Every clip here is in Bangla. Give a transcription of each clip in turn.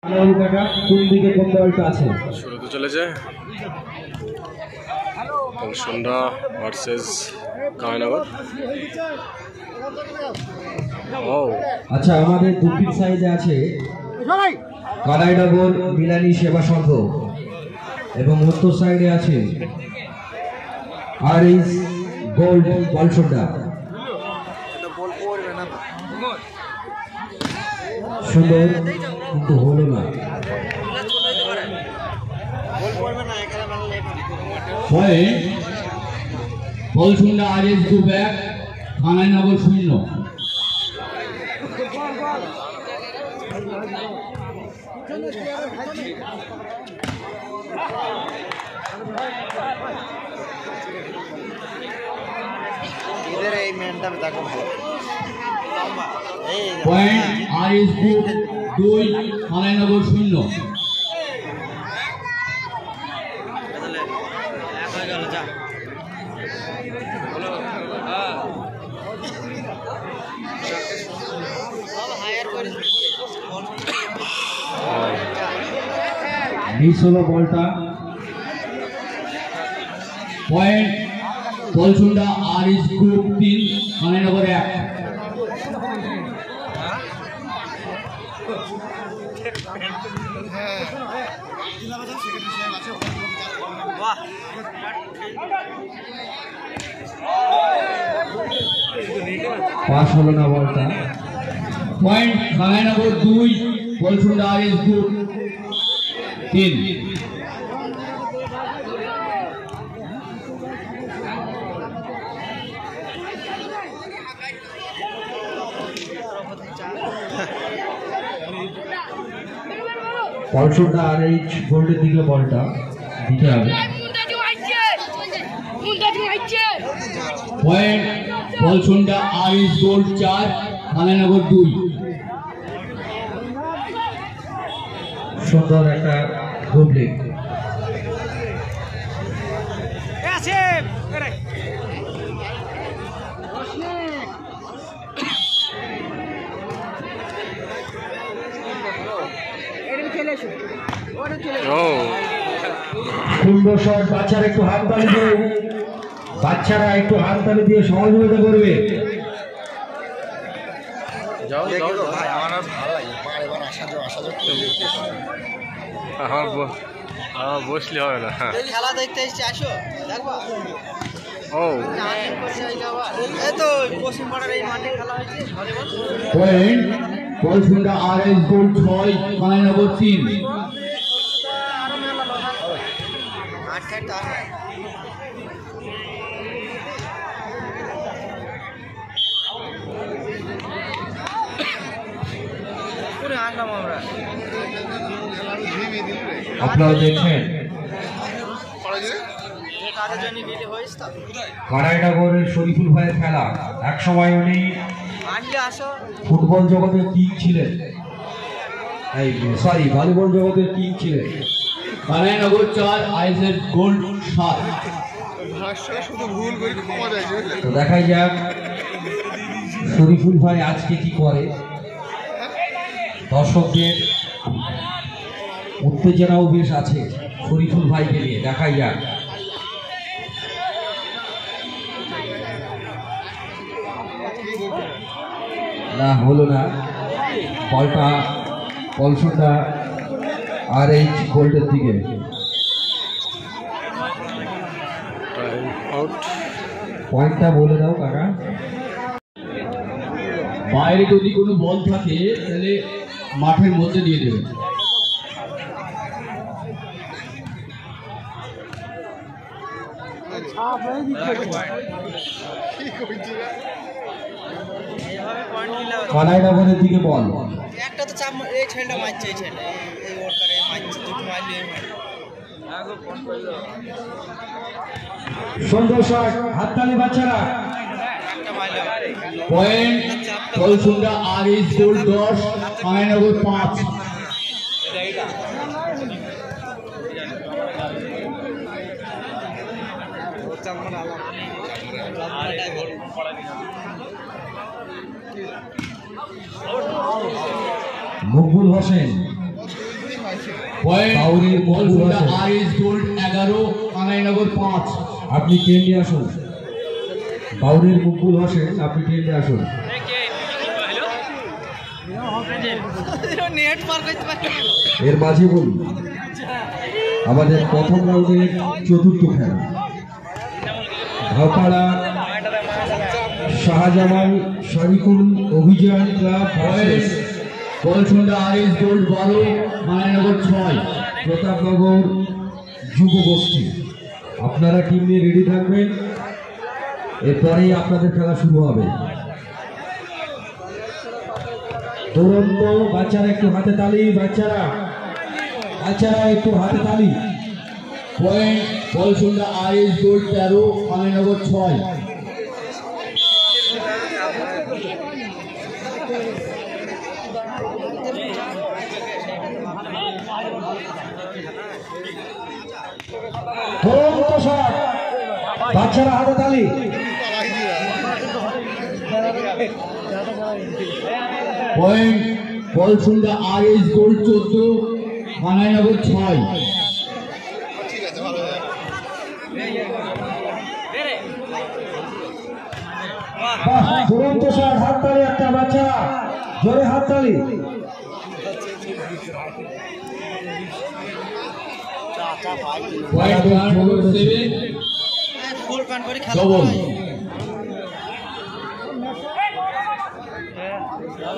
কোন দিকে কোন দলটা আছে শুরুতে চলেছে কলসন্ডা ভার্সেস কায়নগর। আচ্ছা, আমাদের দক্ষিণ সাইডে আছে কানাইনগর মিলানি সেবা সংঘ এবং উত্তর সাইডে আছে আরএস গোল্ড কলসন্ডা। সুন্দর, কিন্তু হলো না। Kalsonda RS group 1, Kanainagar 0। Point RS group 2, Kanainagar 0। Miss হলো বলটা। Point Kalsonda RS group 3, Kanainagar 1। Pass হলো না বলটা। Point Kanainagar 2, Kalsonda RS group 3। Kalsonda RH গোল্ডের দিকে বলটা দিতে হবে। Point Kalsonda RS gold 4, Kanainagar 2। সুন্দর একটা ডুবলিং। সুন্দর শট। বাচ্চারা একটু হাততালি দিয়ে সহযোগিতা করবে। বসলে হবে না। খেলা দেখতে এসেছি, আসো দেখবা। পশ্চিম পাড়ার এই মাঠে খেলা হয়েছে volleyball. Point Kalsonda RS gold 6, Kanainagar 3। আপনারা দেখছেন কানাইনগরের শরীফুল ভাইয়ের খেলা। এক সময় উনি ফুটবল জগতের কিং ছিলেন, ভলিবল জগতের কিং ছিলেন। Kanainagar 4, RS gold 7। তো দেখাই যাক শরীফুল ভাই আজকে কি করে। দর্শকদের উত্তেজনাও বেশ আছে শরীফুল ভাইকে নিয়ে। দেখাই যাক। না, হলো না। বলটা কলসন্ডা আরএইচ গোল্ডের দিকে। পয়েন্টটা বলে দাও কাকা। বাইরে যদি কোনো বল থাকে তাহলে মাঠের মধ্যে দিয়ে দেবে। কানাইনগরের দিকে বল। একটা তো চাপ এই ছেলেটা মারছে, এই ছেলে এই ওরটারে মারছে, দুটো মারলে সুন্দর শট। হাততালি বাচ্চারা। Point Kalsonda RS gold 10, Kanainagar 5। Maqbool Hossain point বাউরির বলসুন্ডা মধ্যে আর এস গোল্ড 11 কানাইনগর 5। আপনি কেন্দ্রে আসুন। বাউরির মুকুল হোসেন, আপনি কেন্দ্রে আসুন। নেট পার করতে পারি এর মাঝে বলি আমাদের প্রথম রাউন্ডের চতুর্থ খেলা ধাওপাড়া শাহজামাল শরীফুল অভিযান club versus বলসুন্ডা R S gold 12 Kanainagar 6। Pratapnagar যুব গোষ্ঠী। আপনারা টিম নিয়ে রেডি থাকবেন, এরপরেই আপনাদের খেলা শুরু হবে। দুরন্ত বাচ্চারা একটু হাতে তালি, বাচ্চারা একটু হাতে তালি। Point Balsunda R S gold 13 Kanainagar 6। দুরন্ত শট, বাচ্চারা হাতে তালি। Point Balsunda R S gold 14 Kanainagar 6। বাহ, দুরন্ত শট, হাত তালি একটা, বাচ্চারা জোরে হাত তালি। পয়েন্ট কানাইনগর 7 ফুল প্যান্ট পরে খেলা ডবল।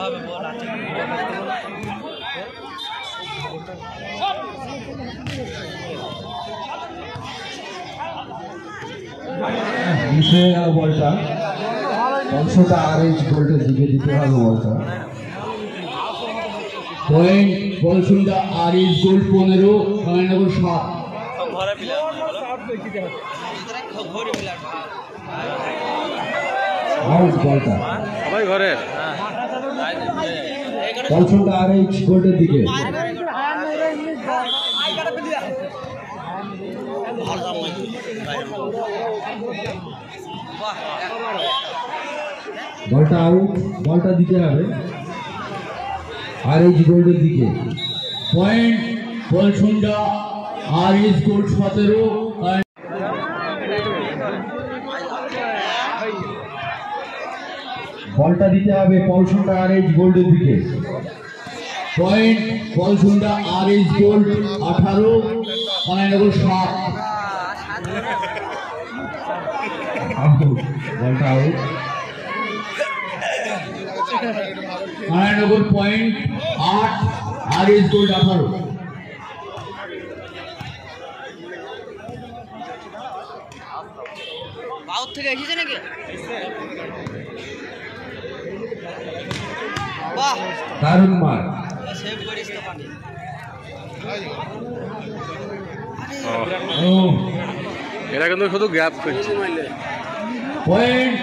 হবে বল আছে মিস হয়ে গেল বলটা। অংশটা আর এইচ গোল্ডের দিকে দিতে হবে বলটা। Point Balsunda R S gold 15 Kanainagar 7। ঘরে প্লেয়ার ঘরে প্লেয়ার আউট বলটা। সবাই ঘরের অংশটা আর এইচ গোল্ডের দিকে। বলটা আউট, বলটা দিতে হবে আর এইচ গোল্ডের দিকে। Point Balsunda R S gold 17 বলটা দিতে হবে পলসুন্ডা আর এইচ গোল্ডের দিকে। Point Balsunda R S gold 18 Kanainagar 7। Out, বলটা আউট। কানাইনগর পয়েন্ট 8 আর এস গোল্ড 18। বাউত থেকে এসেছে নাকি বাহ দারুণ মার। সেভ করিস তো পানি ও, এরা কিন্তু শুধু গ্যাপ করছে। Point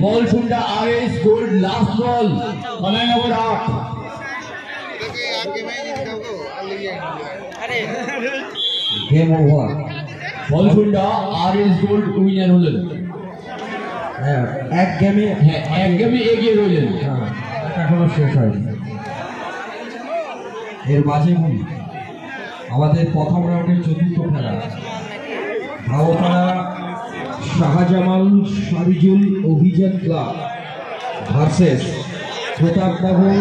Balsunda R S gold last ball Kanainagar 8। আরে game over. Balsunda R S gold winner হলেন। হ্যাঁ, এক গেমে হ্যাঁ, এক গেমে এগিয়ে রইলেন। এখনো শেষ হয়নি। এর মাঝে বলি আমাদের প্রথম রাউন্ডের চতুর্থ খেলা ধাওপাড়া শাহজামাল শরীফুল অভিযান ক্লাব ভার্সেস প্রতাপনগর।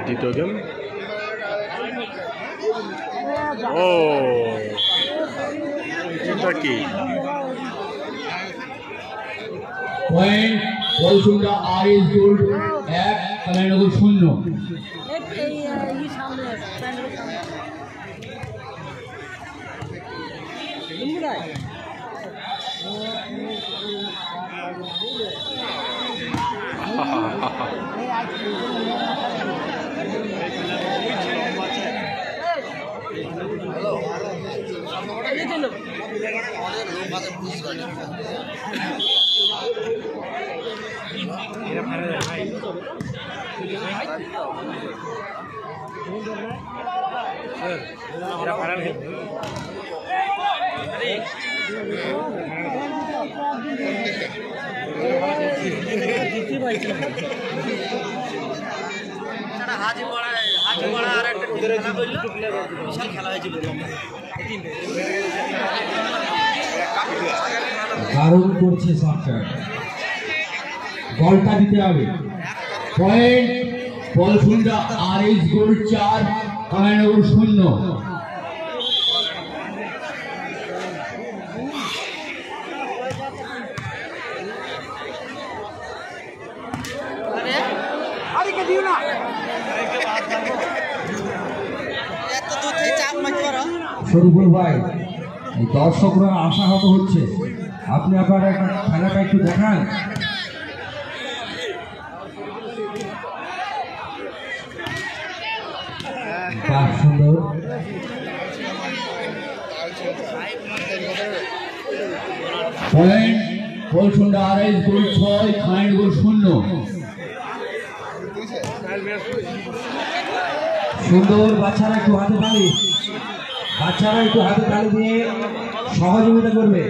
দ্বিতীয় গেম। ও এটা কি? Point Balsunda R S gold 1 Kanainagar 0। হাজি পড়ায় আর একটা খেলা করলো বিশাল খেলা হয়েছিল দারুণ করছে সরকার। বলটা দিতে হবে। Point Palsunda RS gold 4 Kanainagar 0। এত দূর থেকে চাপ মারতে পারো শরীফুল ভাই, এই দর্শকরা আশাহত হচ্ছে, আপনি আপনার খেলাটা একটু দেখান। বাহ, সুন্দর। Point Palsunda RS gold 6 Kanainagar 0। সুন্দর। বাচ্চারা একটু হাতে তালি, বাচ্চারা একটু হাতে তালি দিয়ে সহযোগিতা করবে।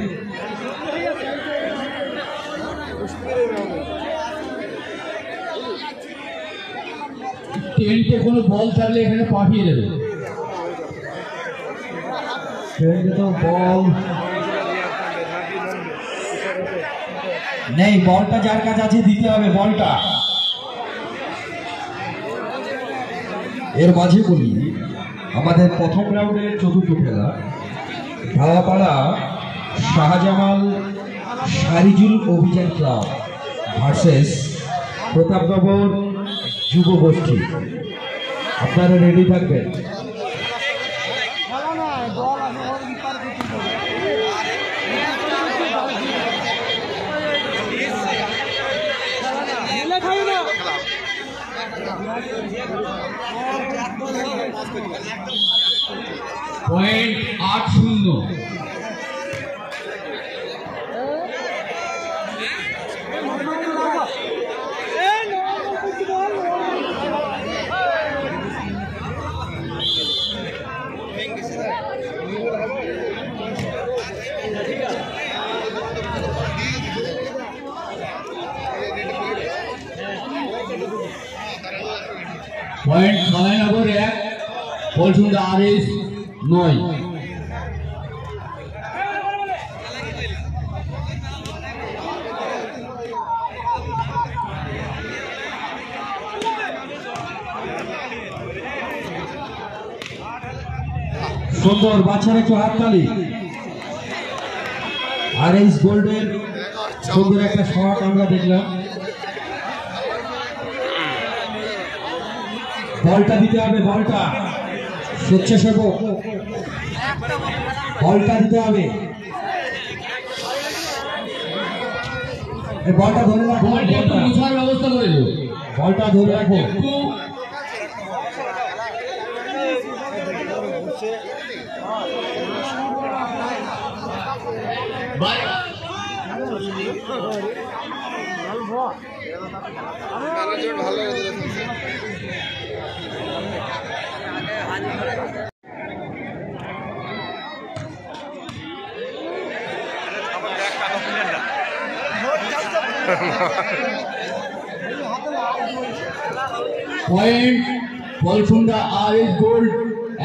টেন্টে কোনো বল থাকলে এখানে পাঠিয়ে দেবে। ট্রেন্ডে তো বল নেই, বলটা যার কাছে আছে দিতে হবে বলটা। এর মাঝে বলি, আমাদের প্রথম রাউন্ডের চতুর্থ খেলা ঢালাপাড়া শাহজামাল সারিজুল অভিযান ক্লাব ভার্সেস প্রতাপনগর যুব গোষ্ঠী। আপনারা রেডি থাকবেন। Point 8-0। Point Kanainagar 1 Palsunda RS 9। সুন্দর। বাচ্চারা একটু হাততালি। RS গোল্ডের সুন্দর একটা শট আমরা দেখলাম। বলটা দিতে হবে, বলটা স্বেচ্ছাসেবক, বলটা দিতে হবে। বলটা ধরে রাখো, বলটা একটু মুছার ব্যবস্থা করে দিও। বলটা ধরে রাখো। Point Palsunda RS gold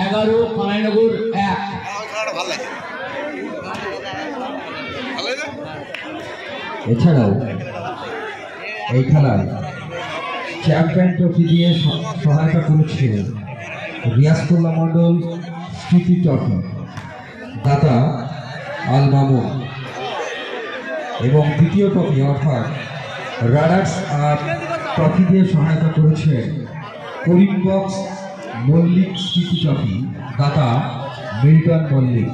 11 Kanainagar 1। এছাড়াও এই খেলায় চ্যাম্পিয়ন ট্রফি দিয়ে সহায়তা করেছিলেন রিয়াজতুল্লাহ মন্ডল স্মৃতি ট্রফি দাতা আল মামুন, এবং দ্বিতীয় ট্রফি অর্থাৎ রাডার্স আর ট্রফি দিয়ে সহায়তা করেছেন করিমবক্স মল্লিক স্মৃতি ট্রফি দাতা মিল্টন মল্লিক।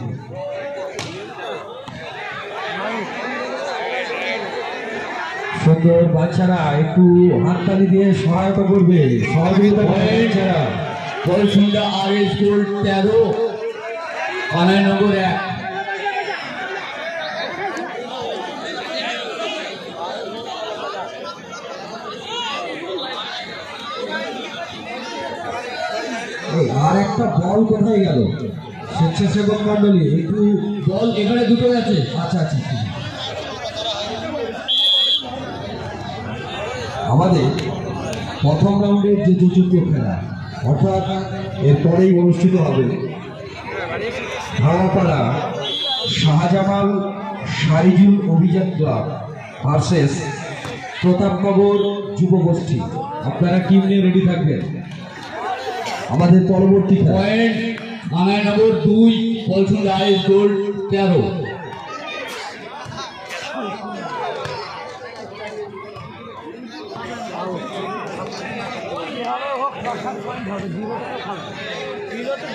সুন্দর। বাচ্চারা একটু হাততালি দিয়ে সহায়তা করবে, সহযোগিতা করবে। বাচ্চারা পলসুন্ডা RS গোল্ড 13 কানাইনগর 1। আর একটা বল কোথায় গেল? স্বেচ্ছাসেবক মন্ডলী একটু বল এখানে দুটো আছে। আচ্ছা আচ্ছা ঠিক আছে। আমাদের প্রথম রাউন্ডের যে চতুর্থ খেলা অর্থাৎ এরপরেই অনুষ্ঠিত হবে ধাওয়াপাড়া শাহজামাল সারিজুল অভিযান ক্লাব ভার্সেস প্রতাপনগর যুবগোষ্ঠী। আপনারা টিম নিয়ে রেডি থাকবেন। আমাদের পরবর্তী point Kanainagar 2 Palsunda IS gold 13।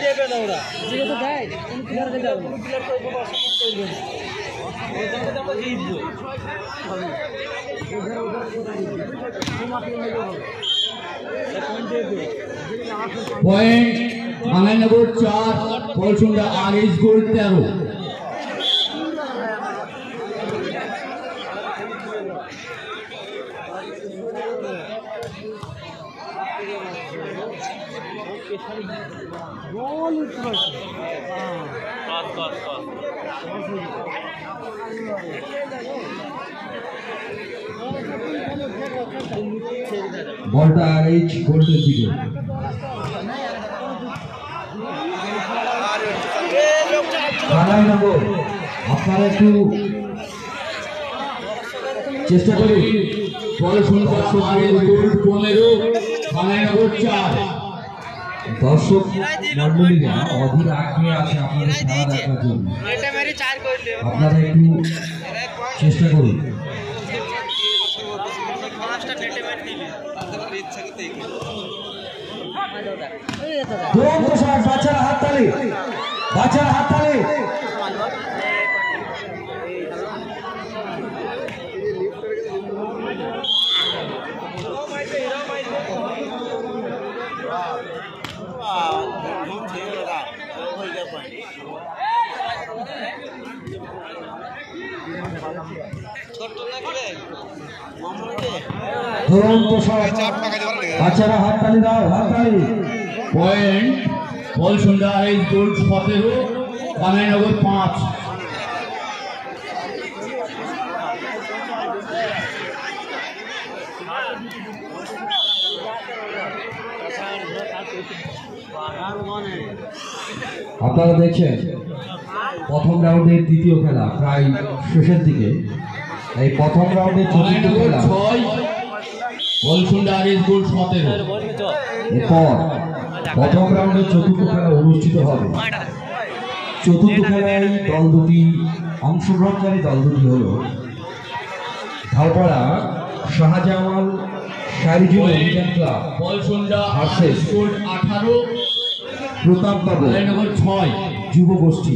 দেবে না ওরা জিরো তো দেয় কোন প্লেয়ারকে দেবে কোন প্লেয়ার তো কোনো অসম্মান করবে না এটা তো আমরা জিতবো point Kanainagar 4 Palsunda IS gold 13। বলটা এইচ গোল্ডের দিকে। কানাইনগর আপনারা একটু চেষ্টা করুন। Palsunda IS gold 15, Kanainagar 4। দর্শক মন্ডলীরা অধীর আগ্রহে আছে আপনাদের খেলা দেখার জন্য। এটা মেরে 4 করে দিও আপনারা একটু চেষ্টা করুন। পাঁচটা নেটে ম্যাচ দিলে তাদের ইচ্ছা কি দেখি দুরন্ত শট, বাচ্চারা হাততালি, বাচ্চারা হাততালি। দুরন্ত শট, বাচ্চারা হাততালি দাও, হাততালি। Point Palsunda IS gold 17, Kanainagar 5। আপনারা দেখছেন প্রথম রাউন্ডের দ্বিতীয় খেলা প্রায় শেষের দিকে। এই প্রথম রাউন্ডের চতুর্থ কানাইনগর খেলা 6, পলসুন্ডা আইএস গোল্ড 17। এরপর প্রথম রাউন্ডের চতুর্থ খেলা অনুষ্ঠিত হবে। চতুর্থ খেলায় দল দুটি অংশগ্রহণকারী দল দুটি হল ধাওপাড়া Shahjamal Sarijul Abhiyan club Palsunda versus IS gold 18, Pratapnagar Kanainagar 6। যুবগোষ্ঠী।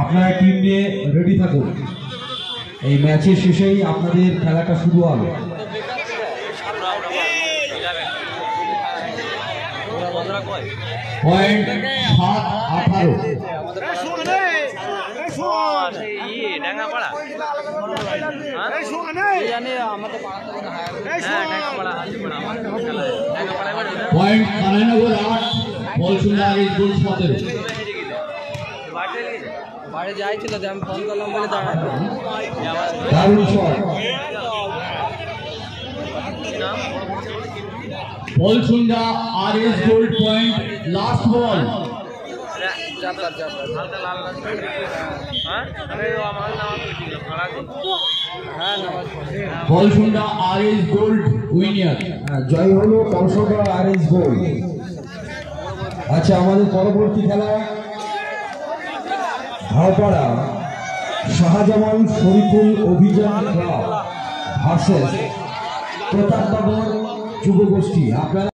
আপনারা টিম নিয়ে রেডি থাকুন। এই ম্যাচের শেষেই আপনাদের খেলাটা শুরু হবে। Point 7-18। Point Kanainagar 8, Palsunda IS gold 17। বাইরে যাইছিল যে আমি ফোন করলাম বলে দাঁড়ায় দারুণ shot, Palsunda IS gold point, last ball. Palsunda IS gold winner. জয় হলো পলসুন্ডা আইএস গোল্ড। আচ্ছা, আমাদের পরবর্তী খেলা ধাওপাড়া শাহজামাল শরীফুল অভিযান ক্লাব ভার্সেস প্রতাপনগর যুবগোষ্ঠী। আপনারা